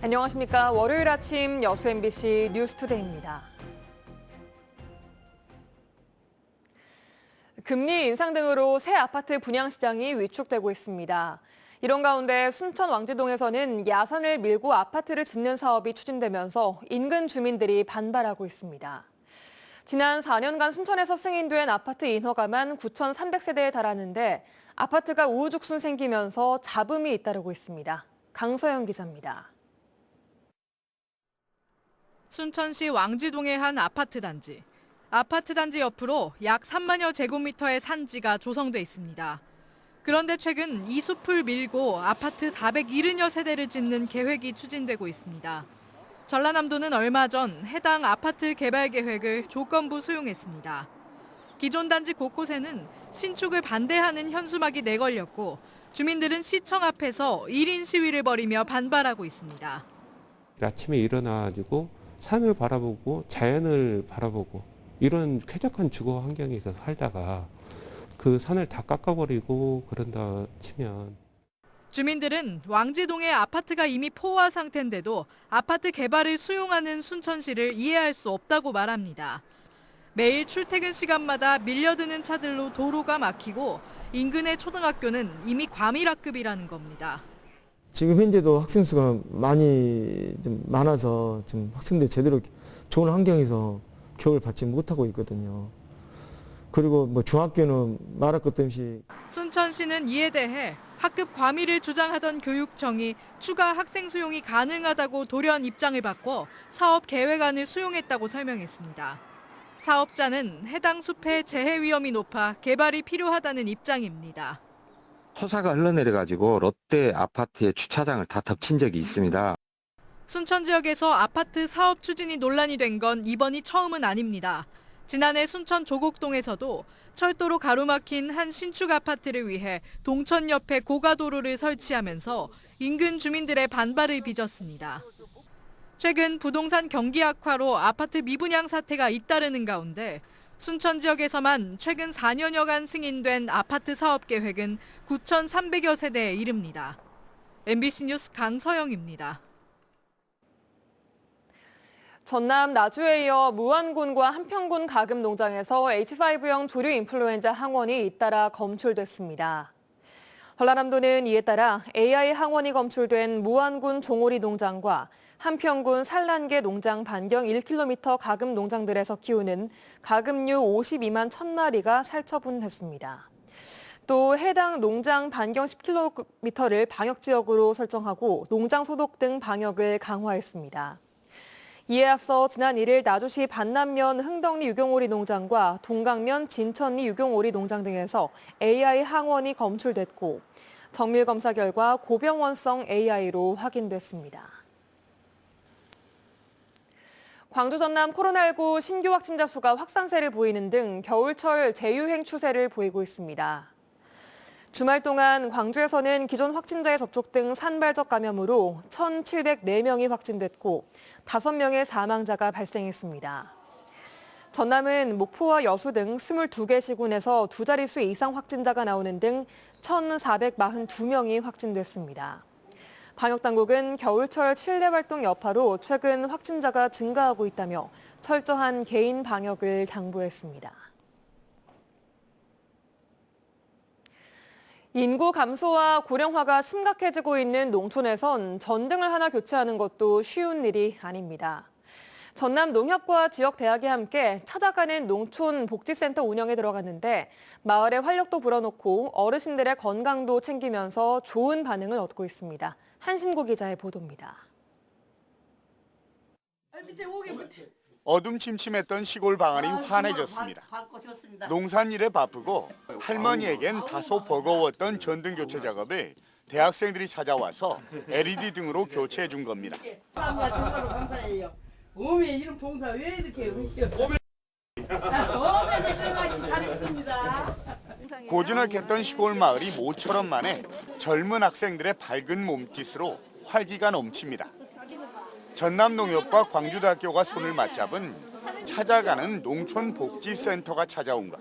안녕하십니까. 월요일 아침 여수 MBC 뉴스투데이입니다. 금리 인상 등으로 새 아파트 분양 시장이 위축되고 있습니다. 이런 가운데 순천 왕지동에서는 야산을 밀고 아파트를 짓는 사업이 추진되면서 인근 주민들이 반발하고 있습니다. 지난 4년간 순천에서 승인된 아파트 인허가만 9,300세대에 달하는데 아파트가 우후죽순 생기면서 잡음이 잇따르고 있습니다. 강서영 기자입니다. 순천시 왕지동의 한 아파트 단지. 아파트 단지 옆으로 약 3만여 제곱미터의 산지가 조성돼 있습니다. 그런데 최근 이 숲을 밀고 아파트 470여 세대를 짓는 계획이 추진되고 있습니다. 전라남도는 얼마 전 해당 아파트 개발 계획을 조건부 수용했습니다. 기존 단지 곳곳에는 신축을 반대하는 현수막이 내걸렸고 주민들은 시청 앞에서 1인 시위를 벌이며 반발하고 있습니다. 아침에 일어나가지고 산을 바라보고 자연을 바라보고 이런 쾌적한 주거 환경에서 살다가 그 산을 다 깎아버리고 그런다 치면 주민들은 왕지동의 아파트가 이미 포화 상태인데도 아파트 개발을 수용하는 순천시를 이해할 수 없다고 말합니다. 매일 출퇴근 시간마다 밀려드는 차들로 도로가 막히고 인근의 초등학교는 이미 과밀학급이라는 겁니다. 지금 현재도 학생 수가 많이 좀 많아서 지금 학생들 제대로 좋은 환경에서 교육을 받지 못하고 있거든요. 그리고 뭐 중학교는 말할 것도 없이. 순천시는 이에 대해 학급 과밀을 주장하던 교육청이 추가 학생 수용이 가능하다고 돌연 입장을 바꿔 사업 계획안을 수용했다고 설명했습니다. 사업자는 해당 숲의 재해 위험이 높아 개발이 필요하다는 입장입니다. 토사가 흘러내려가지고 롯데 아파트의 주차장을 다 덮친 적이 있습니다. 순천 지역에서 아파트 사업 추진이 논란이 된 건 이번이 처음은 아닙니다. 지난해 순천 조곡동에서도 철도로 가로막힌 한 신축 아파트를 위해 동천 옆에 고가도로를 설치하면서 인근 주민들의 반발을 빚었습니다. 최근 부동산 경기 악화로 아파트 미분양 사태가 잇따르는 가운데 순천 지역에서만 최근 4년여간 승인된 아파트 사업 계획은 9,300여 세대에 이릅니다. MBC 뉴스 강서영입니다. 전남 나주에 이어 무안군과 한평군 가금 농장에서 H5형 조류 인플루엔자 항원이 잇따라 검출됐습니다. 전라남도는 이에 따라 AI 항원이 검출된 무안군 종오리 농장과 한평군 산란계 농장 반경 1km 가금 농장들에서 키우는 가금류 52만 1,000마리가 살처분됐습니다. 또 해당 농장 반경 10km를 방역지역으로 설정하고 농장 소독 등 방역을 강화했습니다. 이에 앞서 지난 1일 나주시 반남면 흥덕리 유경오리 농장과 동강면 진천리 유경오리 농장 등에서 AI 항원이 검출됐고 정밀 검사 결과 고병원성 AI로 확인됐습니다. 광주 전남 코로나19 신규 확진자 수가 확산세를 보이는 등 겨울철 재유행 추세를 보이고 있습니다. 주말 동안 광주에서는 기존 확진자의 접촉 등 산발적 감염으로 1,704명이 확진됐고 5명의 사망자가 발생했습니다. 전남은 목포와 여수 등 22개 시군에서 두 자릿수 이상 확진자가 나오는 등 1,442명이 확진됐습니다. 방역당국은 겨울철 실내 활동 여파로 최근 확진자가 증가하고 있다며 철저한 개인 방역을 당부했습니다. 인구 감소와 고령화가 심각해지고 있는 농촌에선 전등을 하나 교체하는 것도 쉬운 일이 아닙니다. 전남 농협과 지역 대학이 함께 찾아가는 농촌 복지센터 운영에 들어갔는데 마을에 활력도 불어넣고 어르신들의 건강도 챙기면서 좋은 반응을 얻고 있습니다. 한신고 기자의 보도입니다. 어둠침침했던 시골 방안이 환해졌습니다. 농산일에 바쁘고 할머니에겐 다소 버거웠던 전등 교체 작업을 대학생들이 찾아와서 LED 등으로 교체해 준 겁니다. 정말로 감사해요. 어머니 이런 봉사 왜 이렇게 하시오? 어머니 잘했습니다. 고즈넉했던 시골 마을이 모처럼 만에 젊은 학생들의 밝은 몸짓으로 활기가 넘칩니다. 전남농협과 광주대학교가 손을 맞잡은 찾아가는 농촌복지센터가 찾아온 것.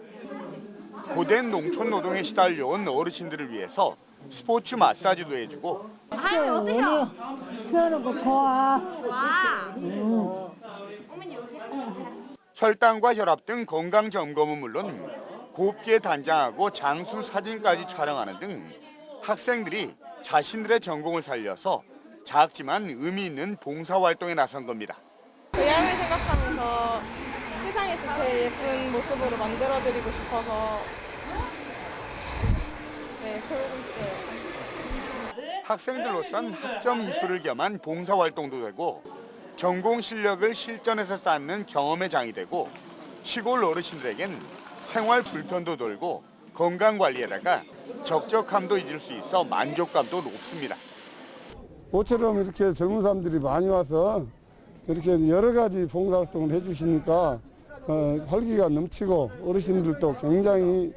고된 농촌 노동에 시달려온 어르신들을 위해서 스포츠 마사지도 해주고. 아유 어때요? 시원하고 좋아. 혈당과 혈압 등 건강 점검은 물론 곱게 단장하고 장수 사진까지 촬영하는 등 학생들이 자신들의 전공을 살려서 작지만 의미 있는 봉사활동에 나선 겁니다. 고향을 생각하면서 세상에서 제일 예쁜 모습으로 만들어드리고 싶어서 그러고 있어요. 학생들로선 학점 이수를 겸한 봉사활동도 되고 전공 실력을 실전에서 쌓는 경험의 장이 되고 시골 어르신들에겐 생활 불편도 덜고 건강관리에다가 적적함도 잊을 수 있어 만족감도 높습니다. 모처럼 이렇게 젊은 사람들이 많이 와서 이렇게 여러 가지 봉사활동을 해주시니까 활기가 넘치고 어르신들도 굉장히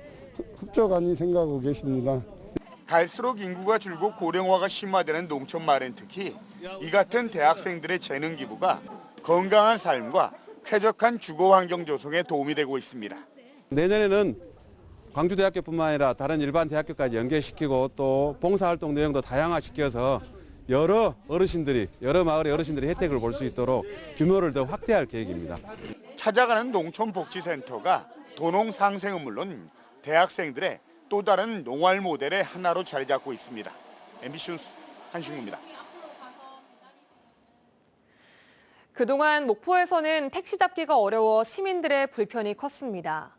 흡족하니 생각하고 계십니다. 갈수록 인구가 줄고 고령화가 심화되는 농촌 마을엔 특히 이 같은 대학생들의 재능 기부가 건강한 삶과 쾌적한 주거 환경 조성에 도움이 되고 있습니다. 내년에는 광주대학교뿐만 아니라 다른 일반 대학교까지 연계시키고 또 봉사활동 내용도 다양화시켜서 여러 마을의 어르신들이 혜택을 볼 수 있도록 규모를 더 확대할 계획입니다. 찾아가는 농촌복지센터가 도농 상생은 물론 대학생들의 또 다른 농활 모델의 하나로 자리 잡고 있습니다. MBC 뉴스 한신구입니다. 그동안 목포에서는 택시 잡기가 어려워 시민들의 불편이 컸습니다.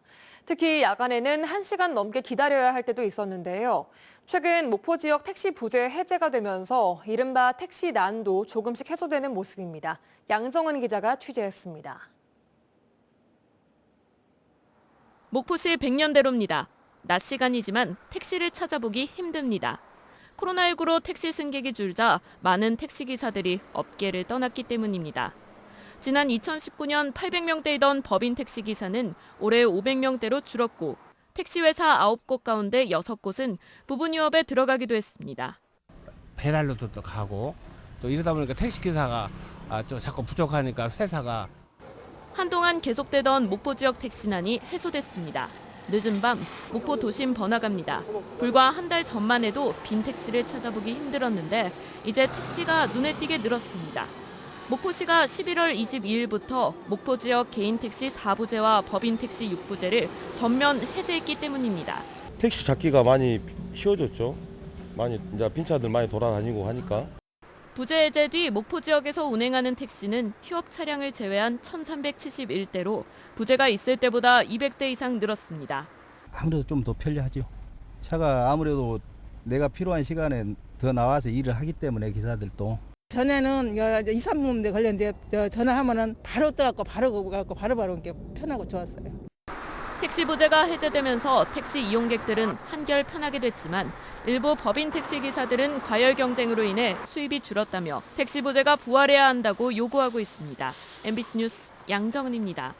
특히 야간에는 1시간 넘게 기다려야 할 때도 있었는데요. 최근 목포 지역 택시 부재 해제가 되면서 이른바 택시 난도 조금씩 해소되는 모습입니다. 양정은 기자가 취재했습니다. 목포시 백년대로입니다. 낮 시간이지만 택시를 찾아보기 힘듭니다. 코로나19로 택시 승객이 줄자 많은 택시기사들이 업계를 떠났기 때문입니다. 지난 2019년 800명대이던 법인 택시기사는 올해 500명대로 줄었고 택시회사 9곳 가운데 6곳은 부분 유업에 들어가기도 했습니다. 배달로도 또 가고 또 이러다 보니까 택시기사가 좀 자꾸 부족하니까 회사가 한동안 계속되던 목포 지역 택시난이 해소됐습니다. 늦은 밤 목포 도심 번화가입니다. 불과 한 달 전만 해도 빈 택시를 찾아보기 힘들었는데 이제 택시가 눈에 띄게 늘었습니다. 목포시가 11월 22일부터 목포 지역 개인 택시 4부제와 법인 택시 6부제를 전면 해제했기 때문입니다. 택시 잡기가 많이 쉬워졌죠. 많이 이제 빈차들 많이 돌아다니고 하니까. 부재 해제 뒤 목포 지역에서 운행하는 택시는 휴업 차량을 제외한 1,371대로 부재가 있을 때보다 200대 이상 늘었습니다. 아무래도 좀 더 편리하죠. 차가 아무래도 내가 필요한 시간에 더 나와서 일을 하기 때문에 기사들도. 전에는 2, 3분인데 걸렸는데 전화하면은 바로 떠갖고 바로 가고 바로 이렇게 편하고 좋았어요. 택시 부재가 해제되면서 택시 이용객들은 한결 편하게 됐지만 일부 법인 택시 기사들은 과열 경쟁으로 인해 수입이 줄었다며 택시 부재가 부활해야 한다고 요구하고 있습니다. MBC 뉴스 양정은입니다.